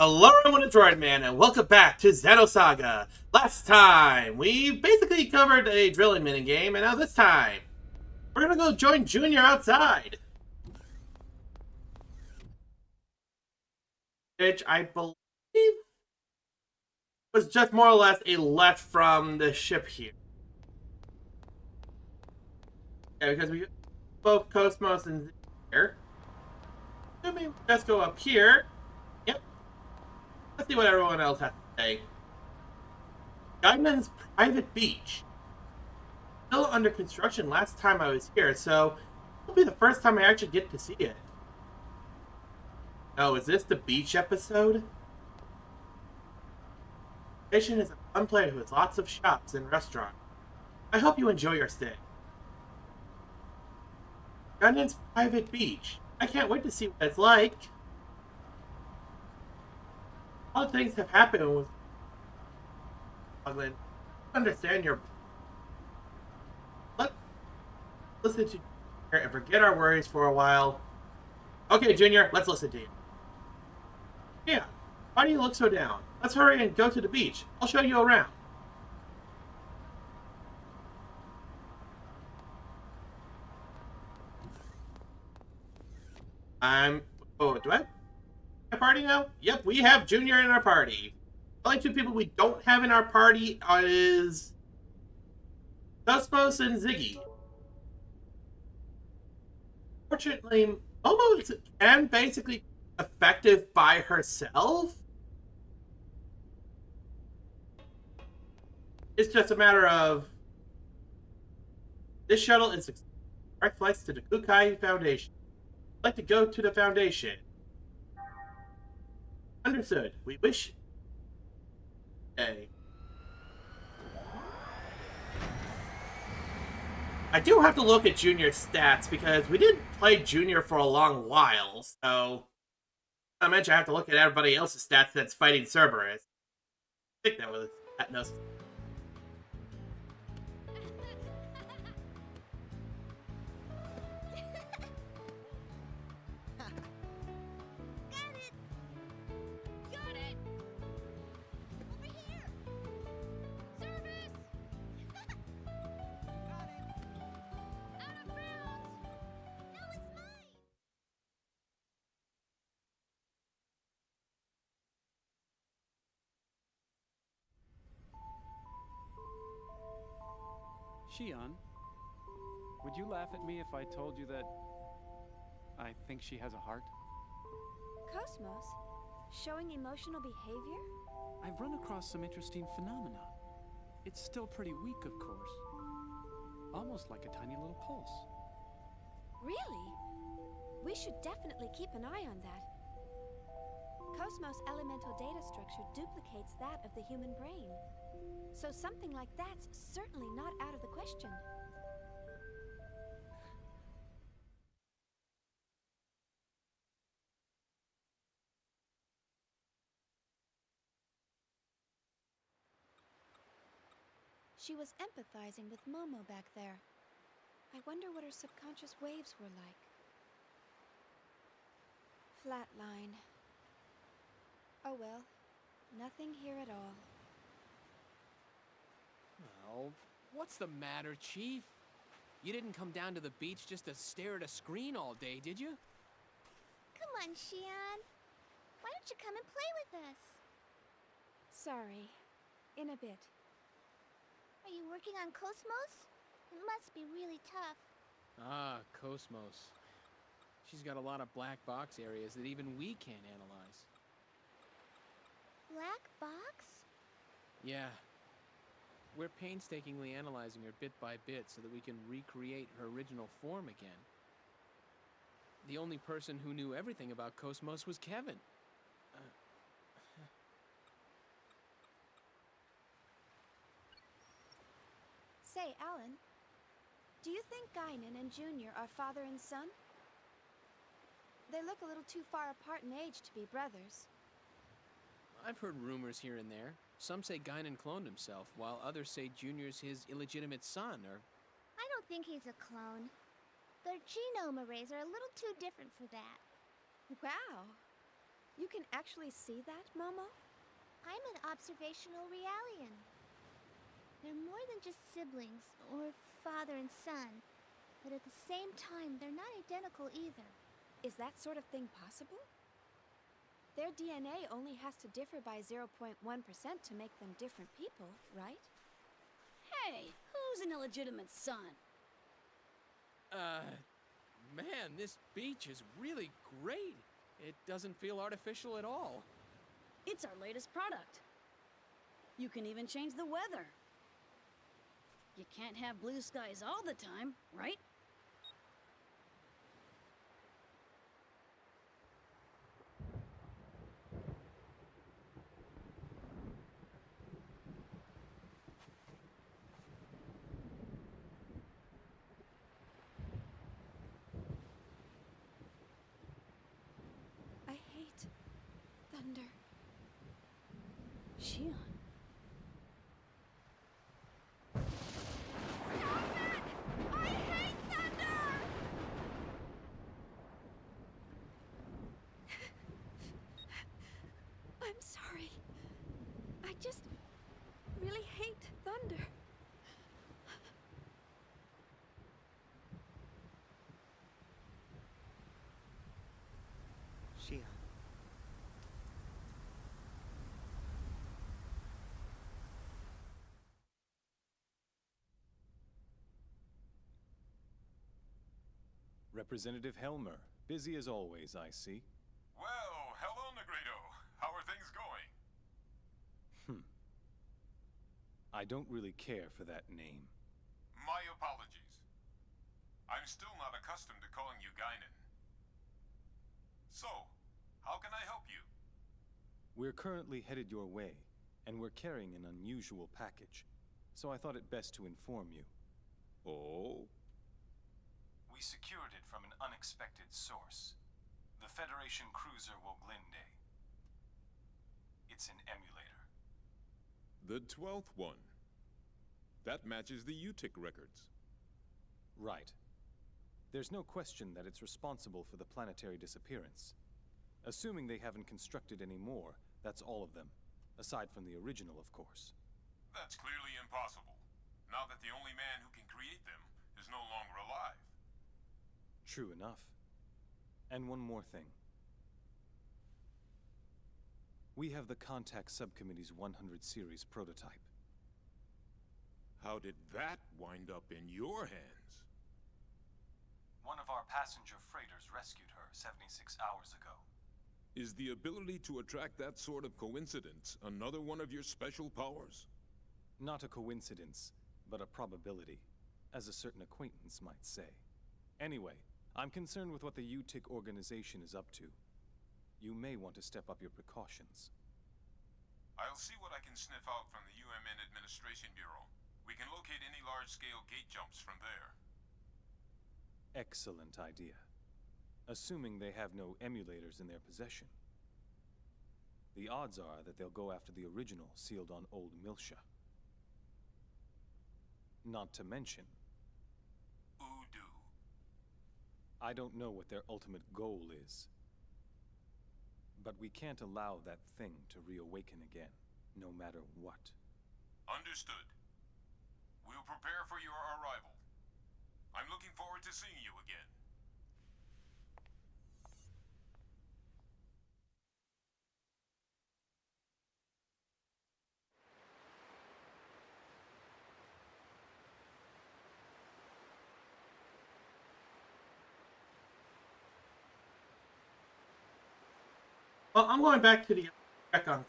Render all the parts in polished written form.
Hello everyone, it's Roidman, and welcome back to Xenosaga. Last time, we basically covered a drilling minigame, and now this time, we're gonna go join Junior outside. Which I believe was just more or less a left from the ship here. Yeah, because we both Cosmos and here. Assuming we just go up here. Yep, let's see what everyone else has to say. Guyman's private beach. Still under construction last time I was here, so it'll be the first time I actually get to see it. Oh, is this the beach episode? Mission is a fun place with lots of shops and restaurants. I hope you enjoy your stay. Gunyan's private beach. I can't wait to see what it's like. A lot of things have happened with Bugland. Understand your. Let's listen to Junior and forget our worries for a while. Okay, Junior, let's listen to you. Yeah, why do you look so down? Let's hurry and go to the beach. I'll show you around. I'm. Oh, do I have a party now? Yep, we have Junior in our party. The only two people we don't have in our party is Cosmos and Ziggy. Fortunately, Momo can basically be effective by herself. It's just a matter of this shuttle is direct flights to the Kukai Foundation. I'd like to go to the Foundation. Understood. We wish. Okay. I do have to look at Junior's stats because we didn't play Junior for a long while, so I mentioned I have to look at everybody else's stats that's fighting Cerberus. I think that was that knows. Got it! Got it! Over here! Service! Got it! Out of bounds! No, it's mine! Shion, would you laugh at me if I told you that I think she has a heart? Cosmos? Showing emotional behavior? I've run across some interesting phenomena. It's still pretty weak, of course. Almost like a tiny little pulse. Really? We should definitely keep an eye on that. Cosmos' elemental data structure duplicates that of the human brain. So something like that's certainly not out of the question. She was empathizing with Momo back there. I wonder what her subconscious waves were like. Flatline. Oh well, nothing here at all. Well, what's the matter, Chief? You didn't come down to the beach just to stare at a screen all day, did you? Come on, Shion. Why don't you come and play with us? Sorry. In a bit. Are you working on Cosmos? It must be really tough. Ah, Cosmos. She's got a lot of black box areas that even we can't analyze. Black box? Yeah. We're painstakingly analyzing her bit by bit so that we can recreate her original form again. The only person who knew everything about Cosmos was Kevin. Say, Alan, do you think Guinan and Junior are father and son? They look a little too far apart in age to be brothers. I've heard rumors here and there. Some say Guinan cloned himself, while others say Junior's his illegitimate son, or... I don't think he's a clone. Their genome arrays are a little too different for that. Wow. You can actually see that, Momo? I'm an observational realian. They're more than just siblings, or father and son. But at the same time, they're not identical either. Is that sort of thing possible? Their DNA only has to differ by 0.1% to make them different people, right? Hey, who's an illegitimate son? Man, this beach is really great. It doesn't feel artificial at all. It's our latest product. You can even change the weather. You can't have blue skies all the time, right? I hate thunder. Shion. I hate thunder! I'm sorry. I just really hate thunder. Shion. Representative Helmer, busy as always, I see. Well, hello, Negredo. How are things going? I don't really care for that name. My apologies. I'm still not accustomed to calling you Guinan. So, how can I help you? We're currently headed your way, and we're carrying an unusual package, so I thought it best to inform you. Oh? We secured it from an unexpected source. The Federation cruiser Woglinde. It's an emulator. The 12th one. That matches the UTIC records. Right. There's no question that it's responsible for the planetary disappearance. Assuming they haven't constructed any more, that's all of them. Aside from the original, of course. That's clearly impossible, now that the only man who can create them is no longer alive. True enough. And one more thing. We have the Contact Subcommittee's 100 series prototype. How did that wind up in your hands? One of our passenger freighters rescued her 76 hours ago. Is the ability to attract that sort of coincidence another one of your special powers? Not a coincidence, but a probability, as a certain acquaintance might say. Anyway, I'm concerned with what the UTIC organization is up to. You may want to step up your precautions. I'll see what I can sniff out from the UMN Administration Bureau. We can locate any large-scale gate jumps from there. Excellent idea. Assuming they have no emulators in their possession. The odds are that they'll go after the original sealed on Old Milsha. Not to mention, Udu. I don't know what their ultimate goal is. But we can't allow that thing to reawaken again, no matter what. Understood. We'll prepare for your arrival. I'm looking forward to seeing you again. Well, I'm going back to the check on.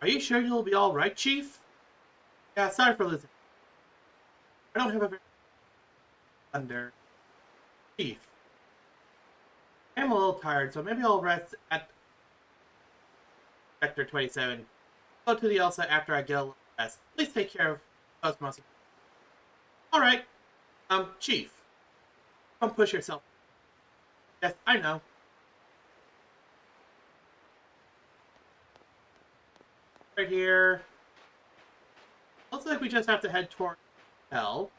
Are you sure you'll be all right, Chief? Yeah, sorry for losing. I don't have a very under Chief. I'm a little tired, so maybe I'll rest at Sector 27. Go to the Elsa after I get a little rest. Please take care of Cosmos. All right, Chief. Don't push yourself. Yes, I know. Right here. Looks like we just have to head toward hell.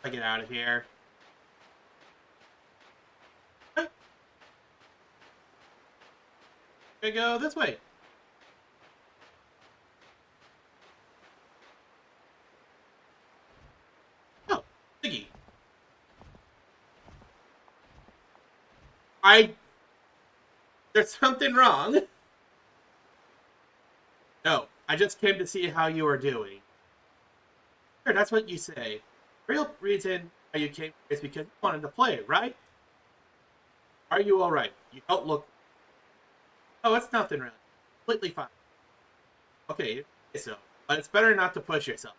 I get out of here. Okay. I go this way. Oh, Ziggy. There's something wrong. No, I just came to see how you are doing. Sure, that's what you say. The real reason why you came is because you wanted to play, right? Are you alright? You don't look... Oh, it's nothing really. Completely fine. Okay, you say so. But it's better not to push yourself.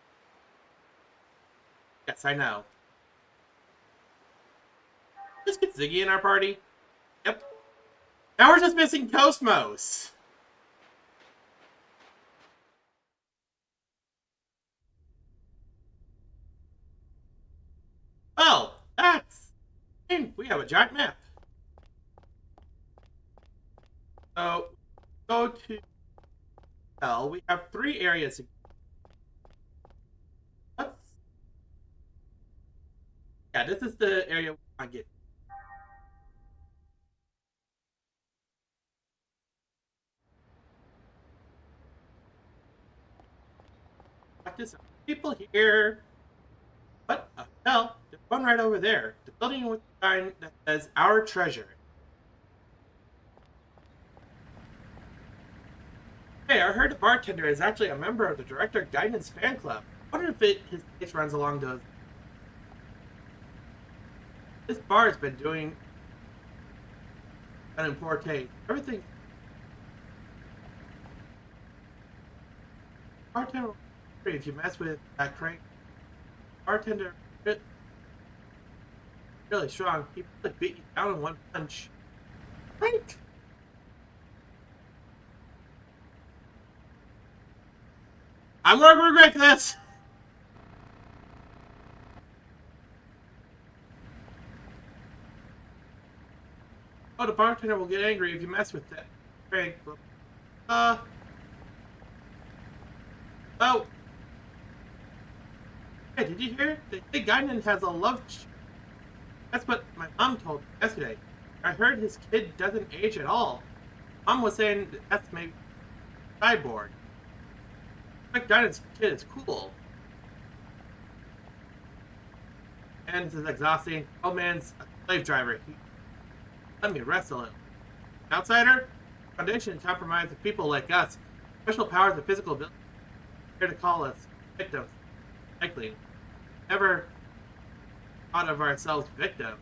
Yes, I know. Just get Ziggy in our party. Yep. Now we're just missing Cosmos. Well, that's... We have a giant map. So, go to... Well, we have 3 areas. Let's... Yeah, this is the area we want to get. There's people here. What? Well, there's one right over there. The building with the sign that says "Our Treasure." Hey, I heard the bartender is actually a member of the Director Guidance fan club. I wonder if his case runs along those. This bar has been doing an poor taste. Everything. Bartender, if you mess with that crank, bartender really strong. He probably beat you down in one punch. Crank. I'm gonna regret this. Oh, the bartender will get angry if you mess with that. Crank. Oh. Hey, did you hear? The big Guinan has a love. That's what my mom told me yesterday. I heard his kid doesn't age at all. Mom was saying that's maybe cyborg. Big Guinan's kid is cool. And this is exhausting. Oh man's a slave driver. Let me rest a little. Outsider? Foundation compromised with people like us. Special powers and physical ability. Here to call us victims. Likely. Never thought of ourselves victims.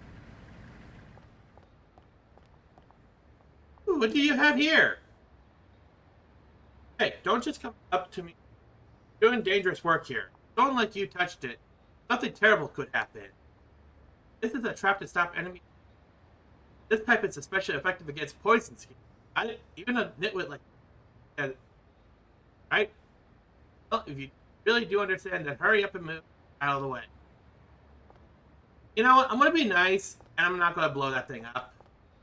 Ooh, what do you have here? Hey, don't just come up to me. You're doing dangerous work here. Don't let you touched it. Nothing terrible could happen. This is a trap to stop enemy. This type is especially effective against poison schemes. Even a nitwit like that, right? Well, if you really do understand, then hurry up and move out of the way. You know what? I'm gonna be nice, and I'm not gonna blow that thing up.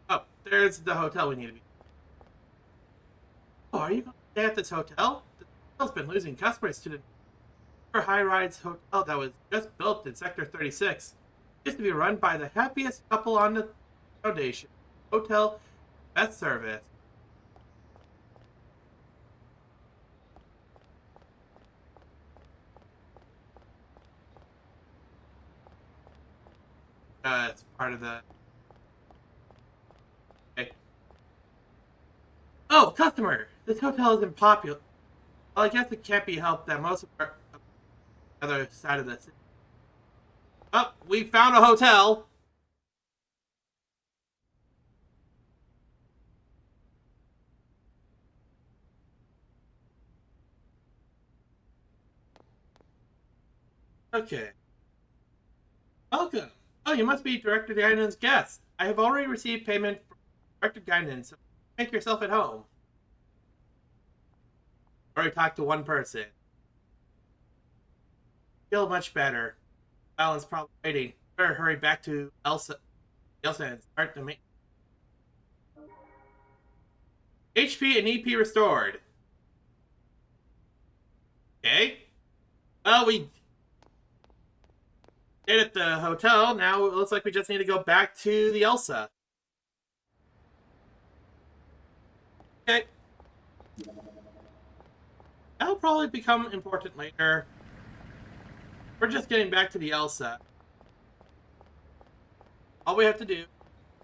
Oh, there's the hotel we need to be. Oh, are you gonna stay at this hotel? The hotel's been losing customers to the high-rise hotel that was just built in Sector 36. It used to be run by the happiest couple on the Foundation. Hotel, best service. It's part of the... Okay. Oh, customer! This hotel isn't popular. Well, I guess it can't be helped that most of our other side of the city. Oh, we found a hotel! Okay. Welcome! Oh, you must be Director Guinan's guest. I have already received payment from Director Guinan, so make yourself at home. Already talked to one person. Feel much better. Alan's probably waiting. Better hurry back to Elsa and start the HP and EP restored. Okay. Well, stayed at the hotel. Now it looks like we just need to go back to the Elsa. Okay. That'll probably become important later. We're just getting back to the Elsa. All we have to do,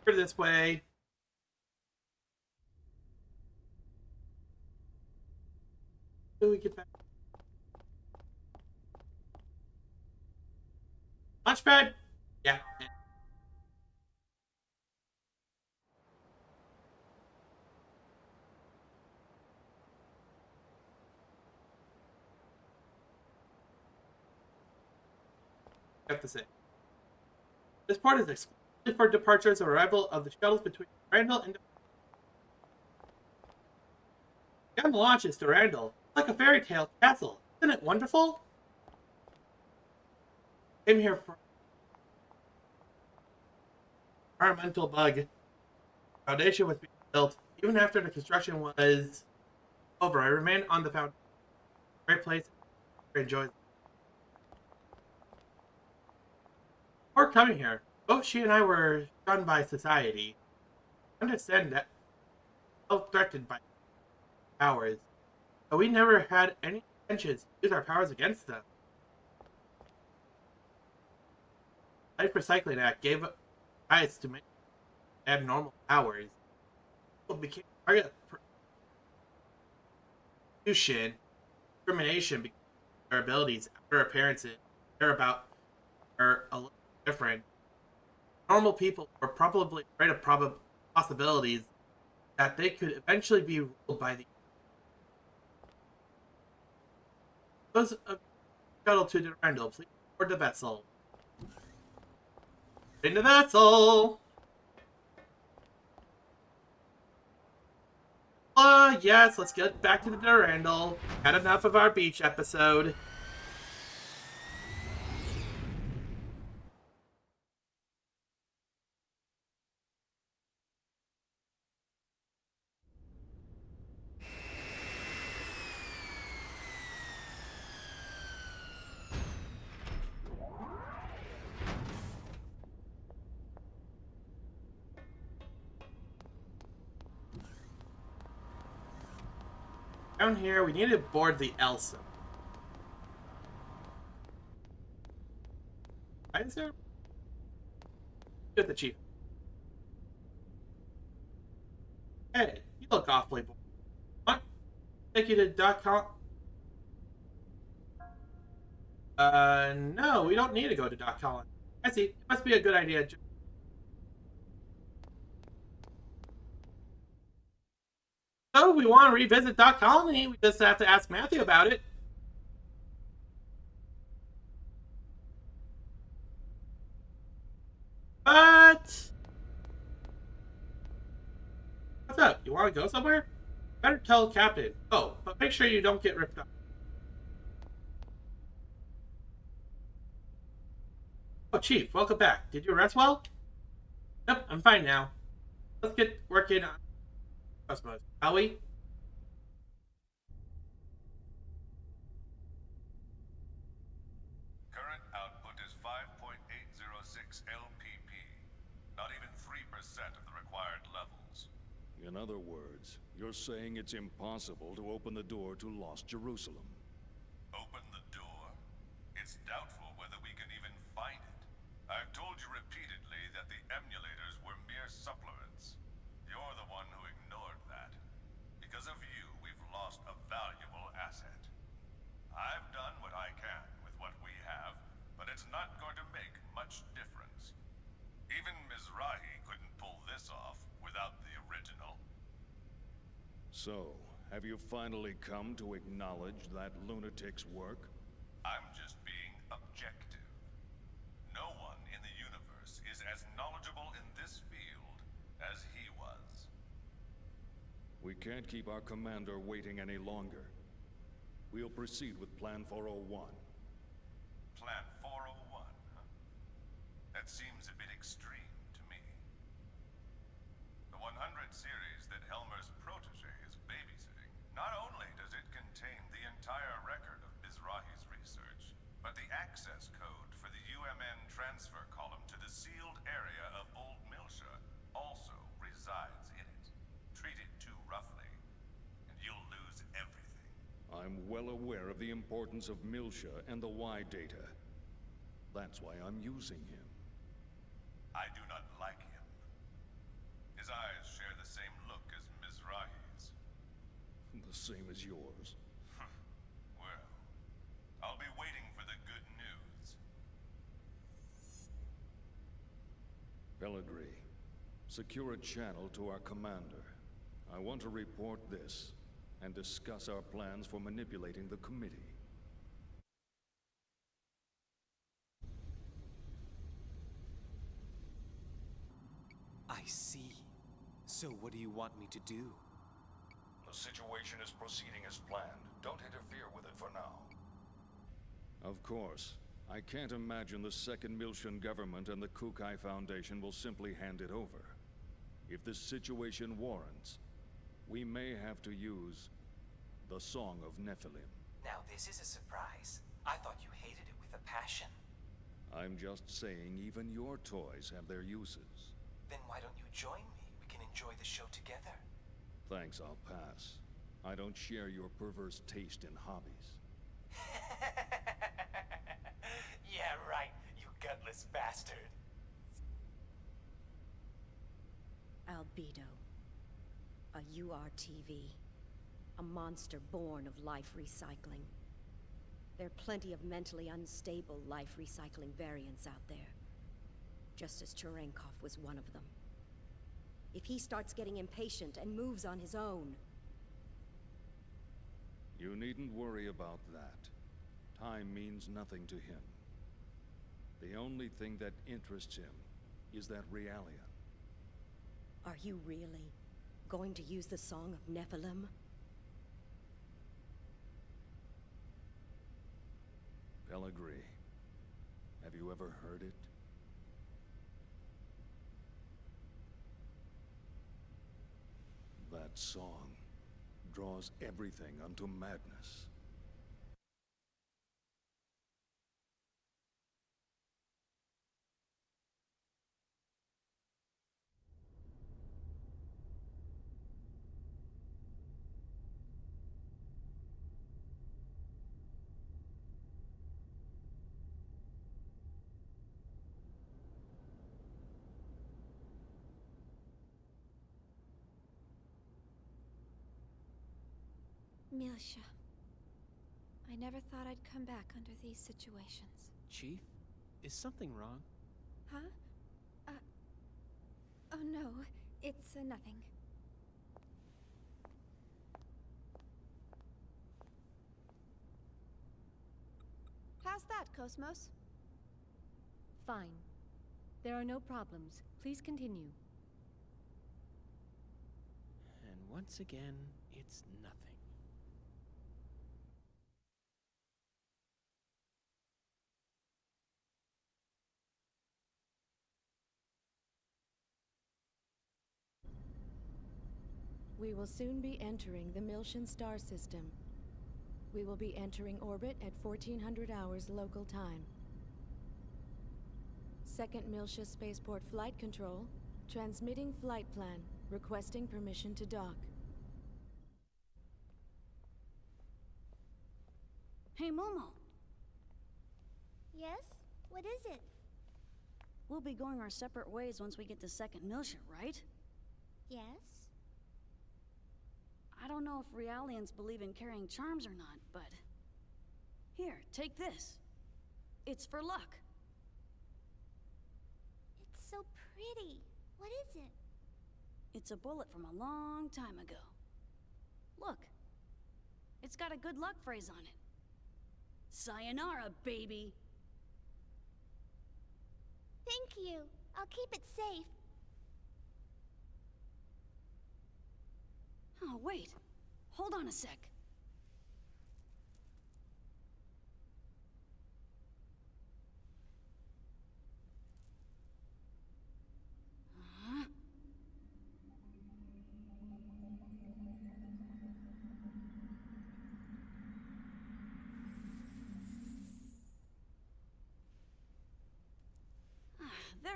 go this way. Till we get back. Launchpad? Yeah. I have to say. This part is exclusively for departures or arrival of the shuttles between Randall and the launch is to Randall. Like a fairy tale castle. Isn't it wonderful? Came here for environmental bug. Foundation was being built. Even after the construction was over, I remained on the foundation. Great place. I enjoyed. Before coming here, both she and I were shunned by society. I understand that felt threatened by powers, but we never had any intentions to use our powers against them. Life Recycling Act gave rise to many abnormal powers. People became target of persecution, discrimination because of their abilities, outer appearances, thereabout are a little different. Normal people were probably afraid of possibilities that they could eventually be ruled by the those of shuttle to Durandal, please board the vessel. In the vessel! Yes, let's get back to the Durandal. Had enough of our beach episode. Down here, we need to board the Elsa. Why is there? Get the chief. Hey, you look awfully bored. What? Take you to .com? No, we don't need to go to .com. I see. It must be a good idea. So, if we want to revisit .colony, we just have to ask Matthew about it. But... what's up? You want to go somewhere? Better tell the captain. Oh, but make sure you don't get ripped off. Oh, Chief, welcome back. Did you rest well? Yep, I'm fine now. Let's get working on Cosmos, shall we? Current output is 5.806 LPP. Not even 3% of the required levels. In other words, you're saying it's impossible to open the door to Lost Jerusalem. Open the door? It's doubtful whether we can even find it. I've told you repeatedly that the emulators were mere supplements. You're the one who ignored that. Because of you, we've lost a valuable asset. I've done what I can with what we have, but it's not going to make much difference. Even Mizrahi couldn't pull this off without the original. So, have you finally come to acknowledge that lunatic's work? I'm just being objective. No one in the universe is as knowledgeable in this field as he was. We can't keep our commander waiting any longer. We'll proceed with Plan 401. Plan 401, huh? That seems a bit extreme to me. The 100 series that Helmer's protege is babysitting, not only does it contain the entire record of Mizrahi's research, but the access code for the UMN transfer column to the sealed area of Old Milsha also resides in it. Treat it too roughly, and you'll lose everything. I'm well aware of the importance of Milsha and the Y data. That's why I'm using him. I do not like him. His eyes share the same look as Mizrahi's. The same as yours. Well, I'll be waiting for the good news. Pellegrini, secure a channel to our commander. I want to report this and discuss our plans for manipulating the committee. I see. So what do you want me to do? The situation is proceeding as planned. Don't interfere with it for now. Of course. I can't imagine the Second Milshan government and the Kukai Foundation will simply hand it over. If this situation warrants, we may have to use the Song of Nephilim. Now this is a surprise. I thought you hated it with a passion. I'm just saying even your toys have their uses. Then why don't you join me? We can enjoy the show together. Thanks, I'll pass. I don't share your perverse taste in hobbies. Yeah, right, you gutless bastard. Albedo. A URTV. A monster born of life recycling. There are plenty of mentally unstable life recycling variants out there. Just as Cherenkov was one of them. If he starts getting impatient and moves on his own... You needn't worry about that. Time means nothing to him. The only thing that interests him is that Realian. Are you really going to use the Song of Nephilim? Pellegrini, have you ever heard it? That song draws everything unto madness. Milsha. I never thought I'd come back under these situations. Chief, is something wrong? Huh? Oh no, it's nothing. How's that, Cosmos? Fine. There are no problems. Please continue. And once again, it's nothing. We will soon be entering the Milshan star system. We will be entering orbit at 1400 hours local time. Second Milsha Spaceport Flight Control, transmitting flight plan, requesting permission to dock. Hey, Momo. Yes? What is it? We'll be going our separate ways once we get to Second Milsha, right? Yes? I don't know if Realians believe in carrying charms or not, but... Here, take this. It's for luck. It's so pretty. What is it? It's a bullet from a long time ago. Look. It's got a good luck phrase on it. Sayonara, baby! Thank you. I'll keep it safe. Oh, wait. Hold on a sec. Huh?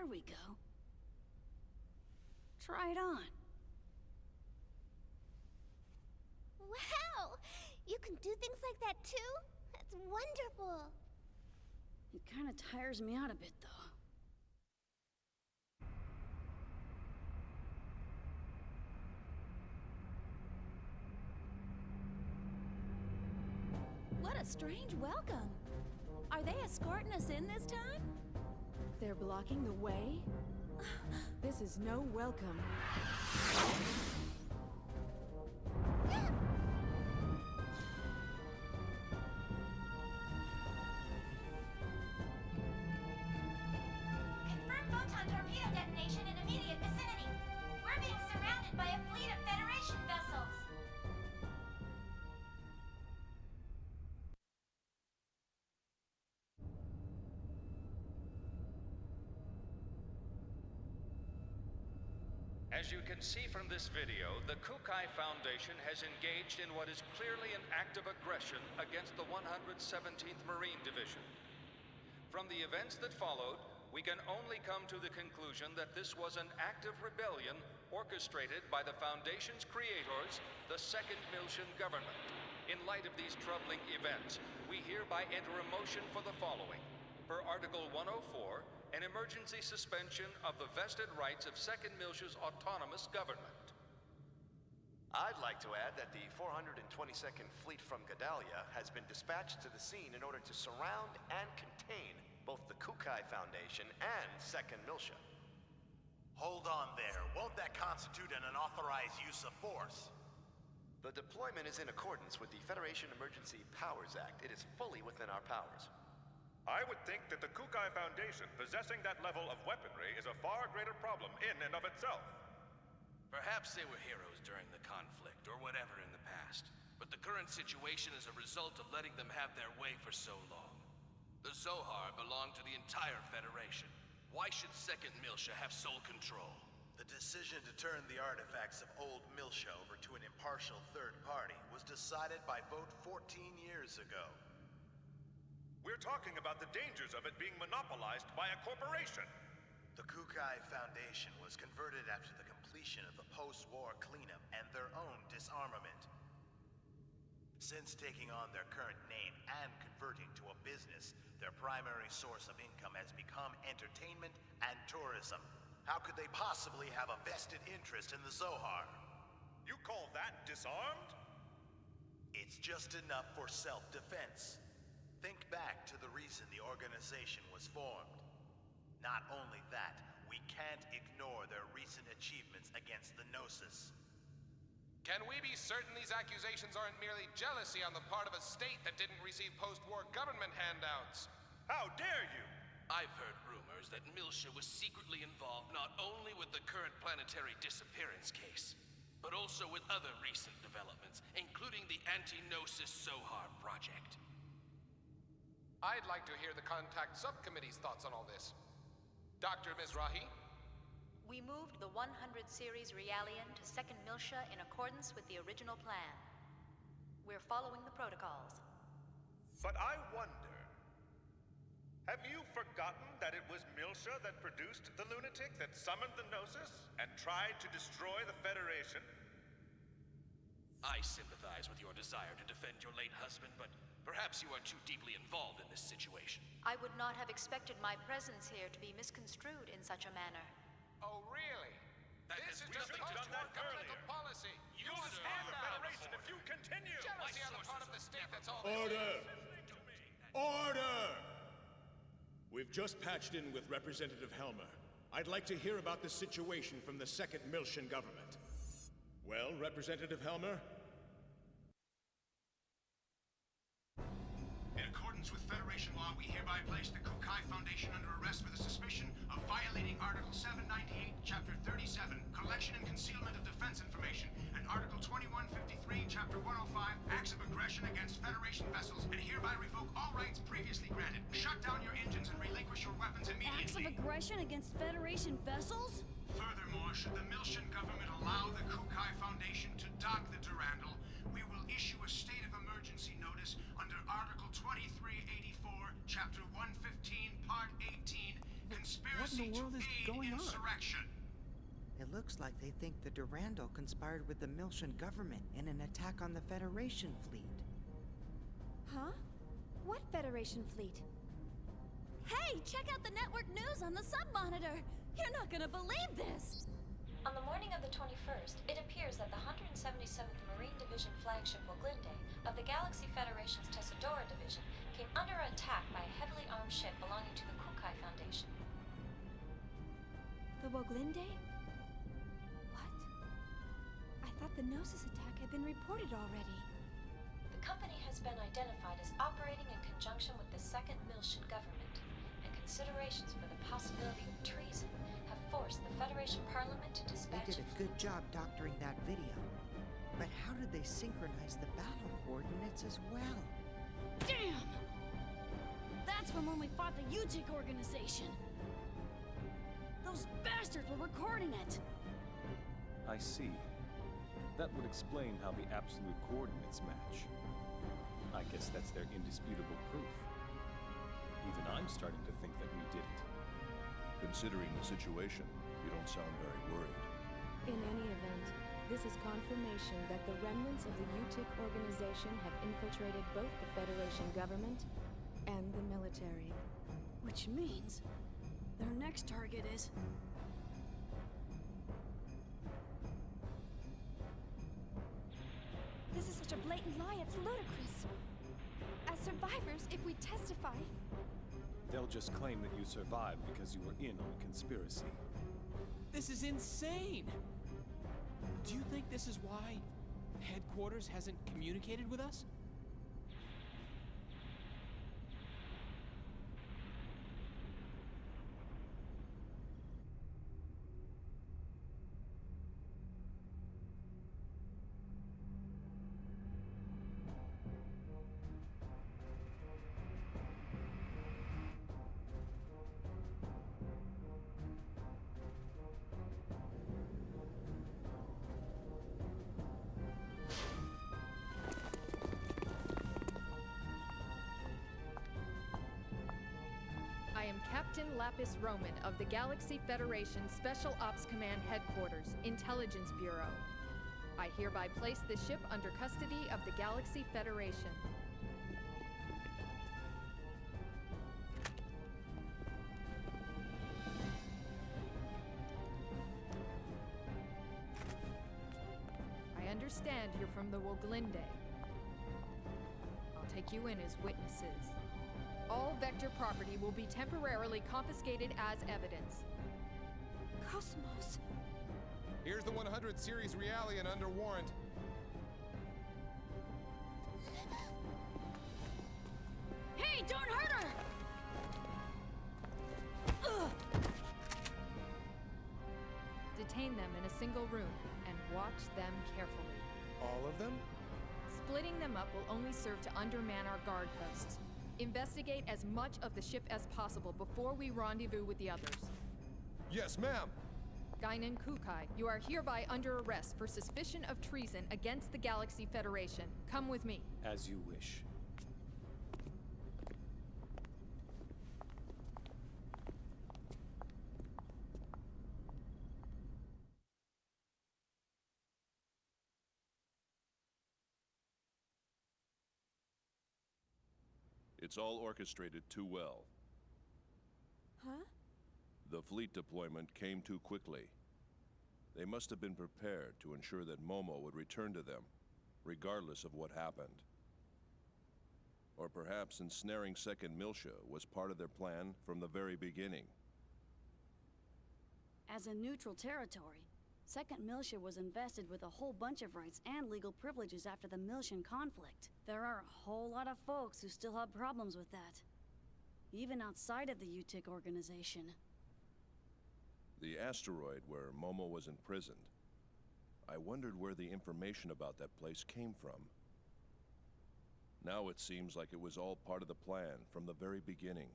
There we go. Try it on. Wow! You can do things like that too? That's wonderful! It kind of tires me out a bit, though. What a strange welcome. Are they escorting us in this time? They're blocking the way? This is no welcome. Confirm photon torpedo detonation in immediate vicinity. We're being surrounded by a fleet of Federation vessels. As you can see from this video, the Kukai Foundation has engaged in what is clearly an act of aggression against the 117th Marine Division. From the events that followed, we can only come to the conclusion that this was an act of rebellion orchestrated by the Foundation's creators, the Second Miltian government. In light of these troubling events, we hereby enter a motion for the following. Per Article 104, an emergency suspension of the vested rights of Second Miltia's autonomous government. I'd like to add that the 422nd Fleet from Gedalia has been dispatched to the scene in order to surround and contain both the Kukai Foundation and Second Miltia. Hold on there. Won't that constitute an unauthorized use of force? The deployment is in accordance with the Federation Emergency Powers Act. It is fully within our powers. I would think that the Kukai Foundation possessing that level of weaponry is a far greater problem in and of itself. Perhaps they were heroes during the conflict, or whatever in the past. But the current situation is a result of letting them have their way for so long. The Zohar belong to the entire Federation. Why should Second Miltia have sole control? The decision to turn the artifacts of old Miltia over to an impartial third party was decided by vote 14 years ago. We're talking about the dangers of it being monopolized by a corporation. The Kukai Foundation was converted after the completion of the post-war cleanup and their own disarmament. Since taking on their current name and converting to a business, their primary source of income has become entertainment and tourism. How could they possibly have a vested interest in the Zohar? You call that disarmed? It's just enough for self-defense. Think back to the reason the organization was formed. Not only that, we can't ignore their recent achievements against the Gnosis. Can we be certain these accusations aren't merely jealousy on the part of a state that didn't receive post-war government handouts? How dare you! I've heard rumors that Miltia was secretly involved not only with the current planetary disappearance case, but also with other recent developments, including the Anti-Gnosis Zohar project. I'd like to hear the Contact Subcommittee's thoughts on all this. Dr. Mizrahi? We moved the 100 series Realian to Second Miltia in accordance with the original plan. We're following the protocols. But I wonder, have you forgotten that it was Miltia that produced the lunatic that summoned the Gnosis and tried to destroy the Federation? I sympathize with your desire to defend your late husband, but perhaps you are too deeply involved in this situation. I would not have expected my presence here to be misconstrued in such a manner. Oh, really? This is just post-war governmental policy. You'll destroy the Federation if you continue! Jealousy on the part of the state, that's all. Order! Order! We've just patched in with Representative Helmer. I'd like to hear about the situation from the Second Miltian government. Well, Representative Helmer? In accordance with Federation law, we hereby place the Kukai Foundation under arrest for the suspicion of violating Article 798, Chapter 37, Collection and Concealment of Defense Information, and Article 2153, Chapter 105, Acts of Aggression against Federation vessels, and hereby revoke all rights previously granted. Shut down your engines and relinquish your weapons immediately. Acts of aggression against Federation vessels? Furthermore, should the Milshan government allow the Kukai Foundation to dock the Durandal, we will issue a state of emergency notice under Article 2384, Chapter 115, Part 18, Conspiracy to Aid Insurrection. It looks like they think the Durandal conspired with the Milshan government in an attack on the Federation fleet. Huh? What Federation fleet? Hey, check out the network news on the sub-monitor! You're not gonna believe this! On the morning of the 21st, it appears that the 177th Marine Division flagship Woglinde of the Galaxy Federation's Tessadora Division came under attack by a heavily armed ship belonging to the Kukai Foundation. The Woglinde? What? I thought the Gnosis attack had been reported already. The company has been identified as operating in conjunction with the Second Milshan government, and considerations for the possibility of treason have forced the Federation Parliament to They dispatch... did a good job doctoring that video. But how did they synchronize the battle coordinates as well? Damn! That's from when we fought the UTIC organization. Those bastards were recording it. I see. That would explain how the absolute coordinates match. I guess that's their indisputable proof. Even I'm starting to think that we did it. Considering the situation, you don't sound very worried. In any event, this is confirmation that the remnants of the UTIC organization have infiltrated both the Federation government and the military. Which means their next target is... This is such a blatant lie, it's ludicrous. As survivors, if we testify... They'll just claim that you survived because you were in on the conspiracy. This is insane! Do you think this is why headquarters hasn't communicated with us? I am Captain Lapis Roman of the Galaxy Federation Special Ops Command Headquarters, Intelligence Bureau. I hereby place the ship under custody of the Galaxy Federation. I understand you're from the Woglinde. I'll take you in as witnesses. All Vector property will be temporarily confiscated as evidence. Cosmos. Here's the 100 Series Realian under warrant. Hey, don't hurt her! Ugh. Detain them in a single room and watch them carefully. All of them? Splitting them up will only serve to underman our guard posts. Investigate as much of the ship as possible before we rendezvous with the others. Yes, ma'am. Guinan Kukai, you are hereby under arrest for suspicion of treason against the Galaxy Federation. Come with me. As you wish. It's all orchestrated too well. Huh? The fleet deployment came too quickly. They must have been prepared to ensure that Momo would return to them, regardless of what happened. Or perhaps ensnaring Second Milsha was part of their plan from the very beginning. As a neutral territory, Second Milsha was invested with a whole bunch of rights and legal privileges after the Milshan conflict. There are a whole lot of folks who still have problems with that. Even outside of the UTIC organization. The asteroid where Momo was imprisoned. I wondered where the information about that place came from. Now it seems like it was all part of the plan from the very beginning.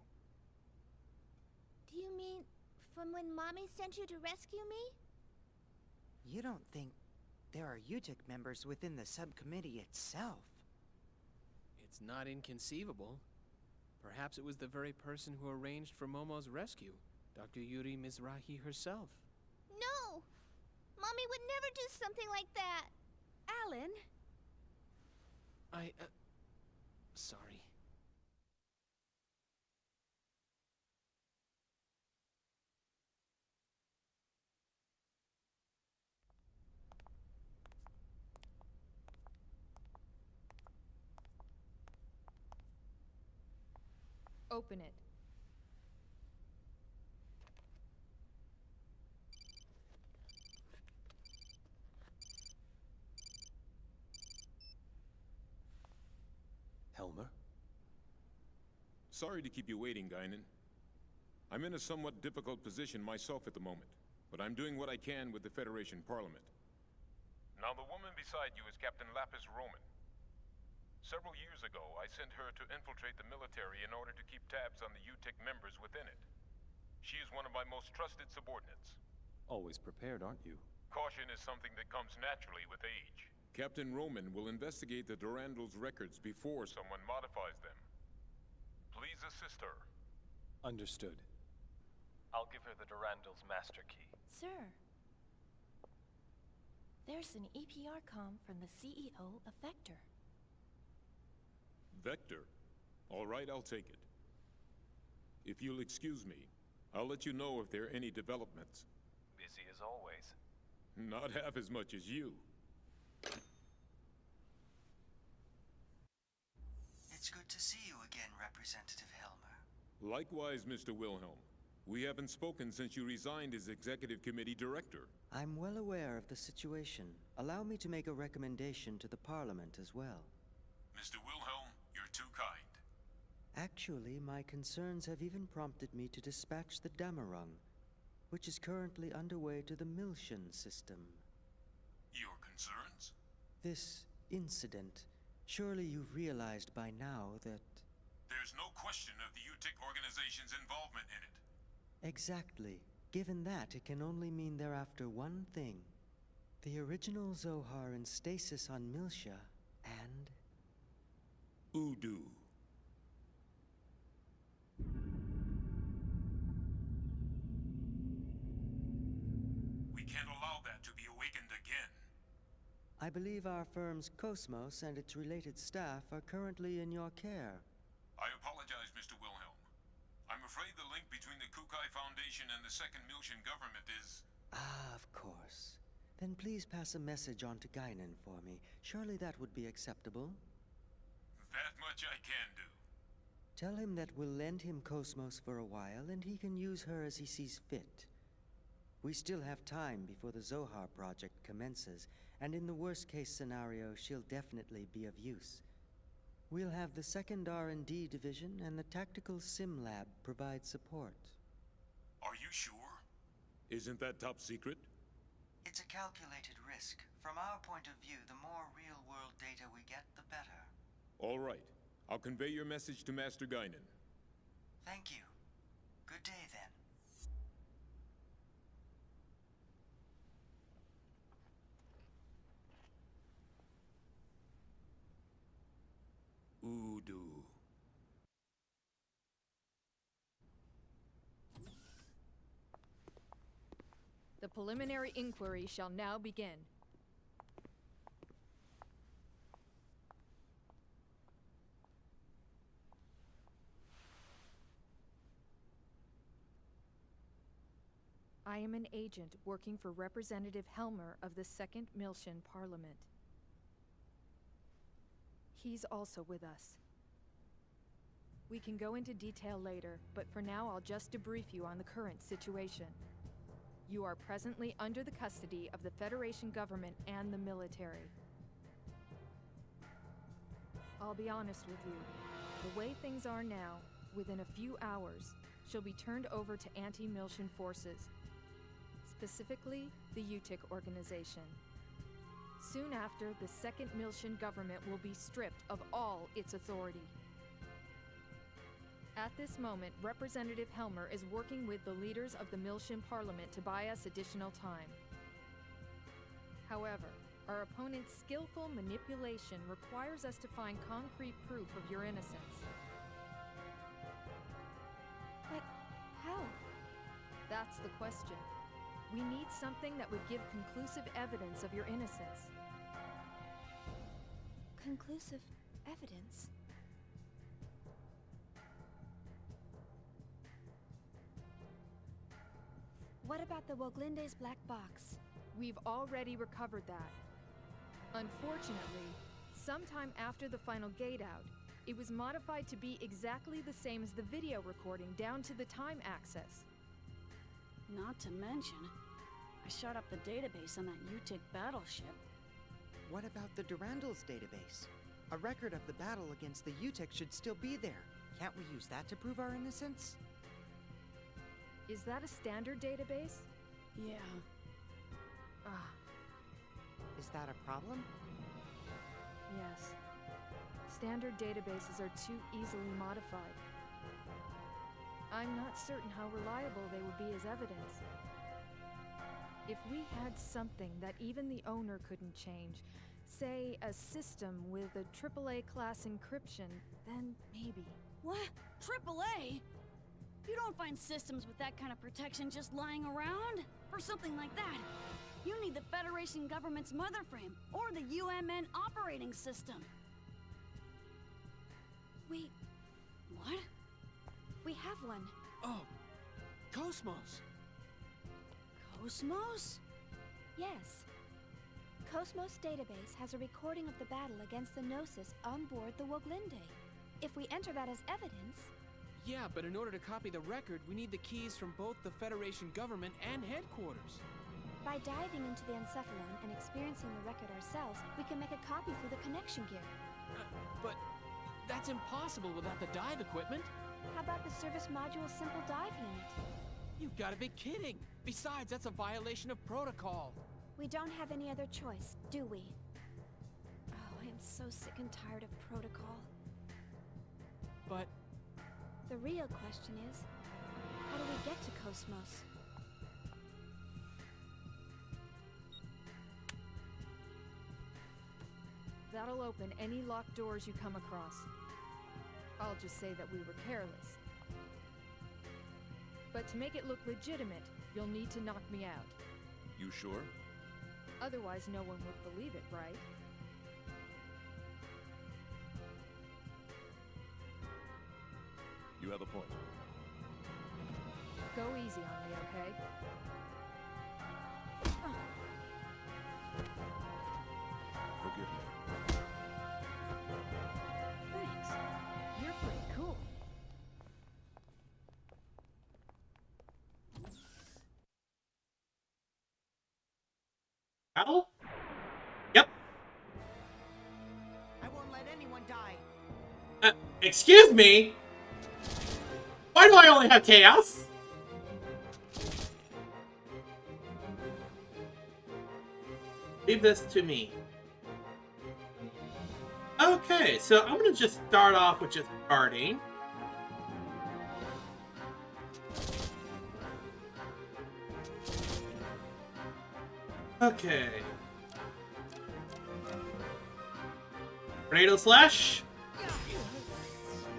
Do you mean From when Mommy sent you to rescue me? You don't think there are UTIC members within the subcommittee itself? It's not inconceivable. Perhaps it was the very person who arranged for Momo's rescue, Dr. Yuri Mizrahi herself. No! Mommy would never do something like that! Alan! Sorry. Open it. Helmer? Sorry to keep you waiting, Guinan. I'm in a somewhat difficult position myself at the moment, but I'm doing what I can with the Federation Parliament. Now, the woman beside you is Captain Lapis Roman. Several years ago, I sent her to infiltrate the military in order to keep tabs on the UTIC members within it. She is one of my most trusted subordinates. Always prepared, aren't you? Caution is something that comes naturally with age. Captain Roman will investigate the Durandal's records before someone modifies them. Please assist her. Understood. I'll give her the Durandal's master key. Sir, there's an EPR comm from the CEO of Vector. Vector? All right, I'll take it. If you'll excuse me, I'll let you know if there are any developments. Busy as always. Not half as much as you. It's good to see you again, Representative Helmer. Likewise, Mr. Wilhelm. We haven't spoken since you resigned as Executive Committee Director. I'm well aware of the situation. Allow me to make a recommendation to the Parliament as well. Mr. Wilhelm, you're too kind. Actually, my concerns have even prompted me to dispatch the Damarung, which is currently underway to the Milshan system. Your concerns? This incident. Surely you've realized by now that... There's no question of the UTIC organization's involvement in it. Exactly. Given that, it can only mean they're after one thing. The original Zohar in stasis on Milsha, and... Udu. We can't allow that to be awakened again. I believe our firm's Cosmos and its related staff are currently in your care. I apologize, Mr. Wilhelm. I'm afraid the link between the Kukai Foundation and the Second Milshan government is... Ah, of course. Then please pass a message on to Guinan for me. Surely that would be acceptable? That much I can do. Tell him that we'll lend him Cosmos for a while, and he can use her as he sees fit. We still have time before the Zohar project commences, and in the worst-case scenario, she'll definitely be of use. We'll have the second R&D division and the tactical sim lab provide support. Are you sure? Isn't that top secret? It's a calculated risk. From our point of view, the more real-world data we get, the better. All right. I'll convey your message to Master Guinan. Thank you. Good day, then. Udu. The preliminary inquiry shall now begin. I am an agent working for Representative Helmer of the Second Milshan Parliament. He's also with us. We can go into detail later, but for now I'll just debrief you on the current situation. You are presently under the custody of the Federation government and the military. I'll be honest with you. The way things are now, within a few hours, she'll be turned over to anti-Milshan forces. Specifically, the UTIC organization. Soon after, the Second Milshan government will be stripped of all its authority. At this moment, Representative Helmer is working with the leaders of the Milshin Parliament to buy us additional time. However, our opponent's skillful manipulation requires us to find concrete proof of your innocence. But how? That's the question. We need something that would give conclusive evidence of your innocence. Conclusive evidence? What about the Woglinde's black box? We've already recovered that. Unfortunately, sometime after the final gate out, it was modified to be exactly the same as the video recording down to the time access. Not to mention, I shot up the database on that UTIC battleship. What about the Durandal's database? A record of the battle against the UTIC should still be there. Can't we use that to prove our innocence? Is that a standard database? Yeah. Ah. Is that a problem? Yes. Standard databases are too easily modified. I'm not certain how reliable they would be as evidence. If we had something that even the owner couldn't change, say a system with a AAA class encryption, then maybe. What? AAA? You don't find systems with that kind of protection just lying around? For something like that, you need the Federation government's motherframe, or the UMN operating system. What? We have one. Oh, Cosmos! Cosmos? Yes. Cosmos database has a recording of the battle against the Gnosis on board the Woglinde. If we enter that as evidence... Yeah, but in order to copy the record, we need the keys from both the Federation government and headquarters. By diving into the Encephalon and experiencing the record ourselves, we can make a copy through the connection gear. But that's impossible without the dive equipment. How about the service module simple dive unit? You've got to be kidding! Besides, that's a violation of protocol. We don't have any other choice, do we? Oh, I am so sick and tired of protocol. But... the real question is, how do we get to Cosmos? That'll open any locked doors you come across. I'll just say that we were careless. But to make it look legitimate, you'll need to knock me out. You sure? Otherwise, no one would believe it, right? You have a point. Go easy on me, okay? Forgive me. Thanks. You're pretty cool. Battle? Yep. I won't let anyone die. Excuse me? Why do I only have chaos? Leave this to me. Okay, so I'm gonna just start off with just guarding. Okay. Tornado Slash.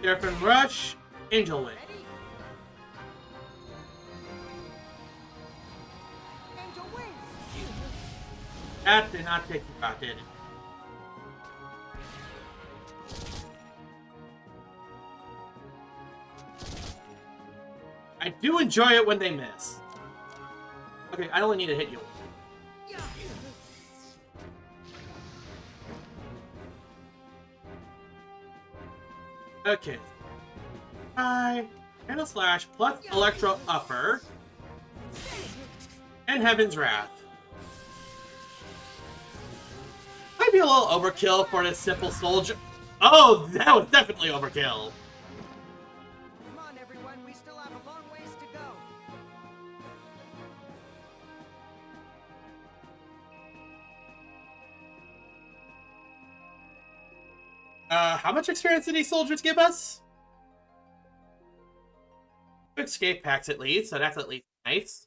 Seraphin Rush. Angel Wind. That did not take you out, did it? I do enjoy it when they miss. Okay, I only need to hit you. Okay. Tornado Slash plus Electro Upper. And Heaven's Wrath. Might be a little overkill for this simple soldier. Oh, that was definitely overkill. Come on, everyone. We still have a long ways to go. How much experience did these soldiers give us? escape packs at least, so that's at least nice.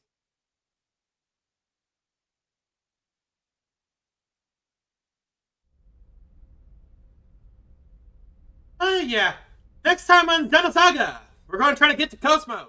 Yeah. Next time on Xenosaga, we're going to try to get to Cosmos.